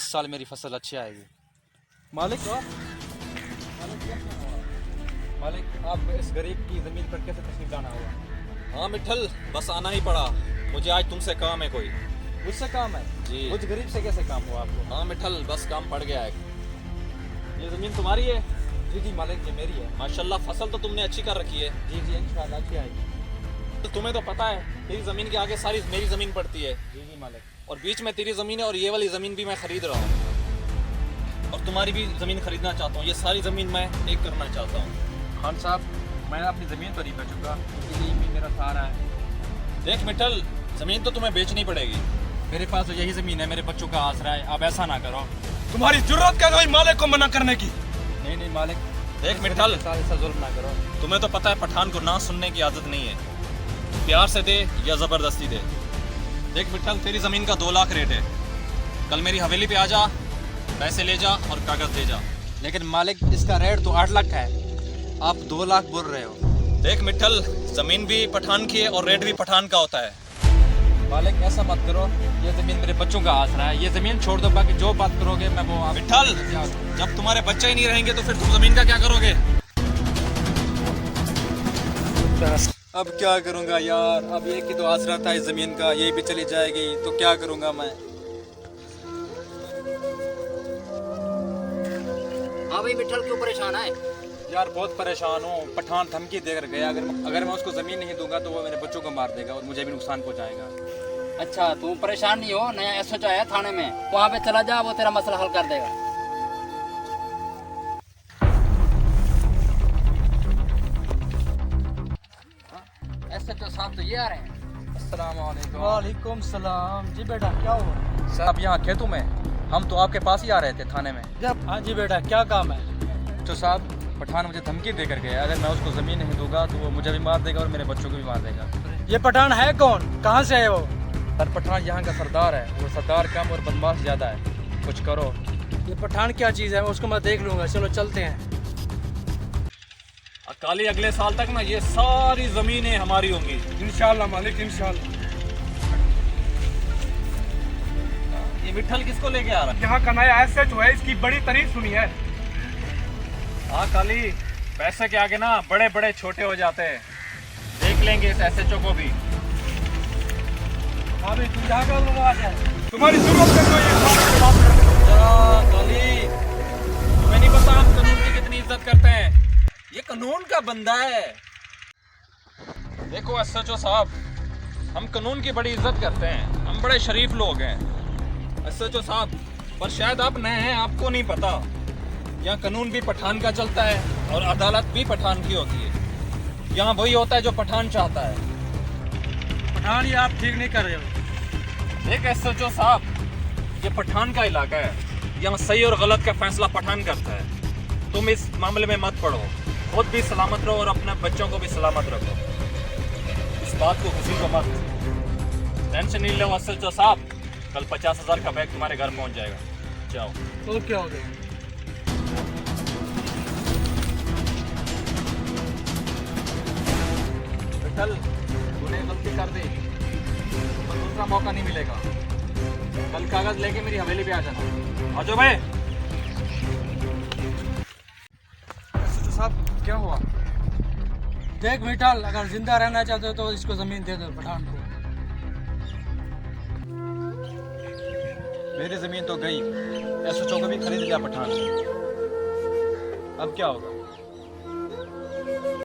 इस साल मेरी फसल अच्छी आएगी। मालिक मालिक आप इस गरीब की ज़मीन पर कैसे तशरीफ लाना हुआ? हाँ मिठल, बस आना ही पड़ा। मुझे आज तुमसे काम है कोई। मुझसे काम है जी। मुझ गरीब से कैसे काम हुआ आपको? हाँ मिठल, बस काम पड़ गया है। ये ज़मीन तुम्हारी है? जी जी मालिक, ये मेरी है। माशाल्लाह, फसल तो तुमने अच्छी कर रखी है। जी जी इंशाल्लाह अच्छी आएगी। तो तुम्हें तो पता है तेरी ज़मीन के आगे सारी मेरी ज़मीन पड़ती है, जी जी मालिक। और बीच में तेरी ज़मीन है, और ये वाली ज़मीन भी मैं ख़रीद रहा हूँ, और तुम्हारी भी ज़मीन खरीदना चाहता हूँ। ये सारी ज़मीन मैं एक करना चाहता हूँ। खान साहब, मैं अपनी ज़मीन पर नहीं बेचूंगा, इसलिए भी मेरा सहारा है। देख मिठल, ज़मीन तो तुम्हें बेचनी पड़ेगी। मेरे पास तो यही ज़मीन है, मेरे बच्चों का आसरा है। आप ऐसा ना करो। तुम्हारी जरूरत क्या हुई मालिक को मना करने की? नहीं नहीं मालिक, देख मिठल, ऐसा जुल्म ना करो। तुम्हें तो पता है पठान को ना सुनने की आदत नहीं है। प्यार से दे या ज़बरदस्ती दे। देख मिठल, तेरी ज़मीन का 2 लाख रेट है। कल मेरी हवेली पे आ जा, पैसे ले जा और कागज़ दे जा। लेकिन मालिक, इसका रेट तो 8 लाख है, आप 2 लाख बोल रहे हो। देख मिठल, ज़मीन भी पठान की है और रेट भी पठान का होता है। मालिक ऐसा मत करो, ये ज़मीन मेरे बच्चों का आसरा है। ये ज़मीन छोड़ दो, बाकी जो बात करोगे मैं वो मिठल, जब तुम्हारे बच्चे ही नहीं रहेंगे तो फिर तुम ज़मीन का क्या करोगे? अब क्या करूंगा यार, अब एक ही तो आसरा था इस ज़मीन का, ये भी चली जाएगी तो क्या करूंगा मैं? हाँ भाई मिठल, क्यों परेशान है? यार बहुत परेशान हूँ। पठान धमकी देकर गया, अगर मैं उसको ज़मीन नहीं दूंगा तो वो मेरे बच्चों को मार देगा और मुझे भी नुकसान पहुँचाएगा। अच्छा, तू परेशान नहीं हो, नया एसएचओ आया थाने में, वहाँ पे चला जा, वो तेरा मसला हल कर देगा। एसएचओ साहब तो ये आ रहे हैं। अस्सलाम वालेकुम। वालेकुम सलाम। जी बेटा, क्या हुआ? सर, आप यहाँ खेतों में? हम तो आपके पास ही आ रहे थे थाने में। हाँ जी बेटा, क्या काम है? तो साहब, पठान मुझे धमकी देकर गया, अगर मैं उसको ज़मीन नहीं दूंगा तो वो मुझे भी मार देगा और मेरे बच्चों को भी मार देगा। ये पठान है कौन? कहाँ से है वो? सर, पठान यहाँ का सरदार है, वो सरदार कम और बदमाश ज़्यादा है। कुछ करो। ये पठान क्या चीज़ है, उसको मैं देख लूँगा। चलो चलते हैं। अकाली, अगले साल तक ना ये सारी ज़मीनें हमारी होंगी। इंशाल्लाह मालिक, इंशाल्लाह। ये मिठल किसको लेके आ रहा है? यहाँ का नया एसएचओ है, इसकी बड़ी तारीफ सुनी है। हाँ काली, पैसे के आगे ना बड़े बड़े छोटे हो जाते हैं। देख लेंगे इस एसएचओ को भी। हाँ भाई, तुम यहाँ का लोग आ जाए, तुम्हारी जरूरत है तो ये बात काली, तुम्हें नहीं पता हम कानून की कितनी इज्जत करते हैं। ये कानून का बंदा है। देखो एसएचओ साहब, हम कानून की बड़ी इज्जत करते हैं, हम बड़े शरीफ लोग हैं एसएचओ साहब। पर शायद आप नए हैं, आपको नहीं पता, यहाँ कानून भी पठान का चलता है और अदालत भी पठान की होती है। यहाँ वही होता है जो पठान चाहता है। पठान, ये आप ठीक नहीं कर रहे हो। देख एसएचओ साहब, ये पठान का इलाका है, यहाँ सही और गलत का फैसला पठान करता है। तुम इस मामले में मत पड़ो, खुद भी सलामत रहो और अपने बच्चों को भी सलामत रखो। इस बात को किसी को मत टेंशन नहीं लो एसएचओ साहब, कल 50,000 का बैग तुम्हारे घर पहुंच जाएगा। जाओ। तो क्या हो गया? विठल, तूने गलती कर दी, पर दूसरा मौका नहीं मिलेगा। कल कागज लेके मेरी हवेली पे आ जाना। आ जाओ भाई। साहब, क्या हुआ? देख मिठाल, अगर जिंदा रहना चाहते हो तो इसको ज़मीन दे दो पठान को। मेरी ज़मीन तो गई, एसएचओ को भी खरीद लिया पठान। अब क्या होगा?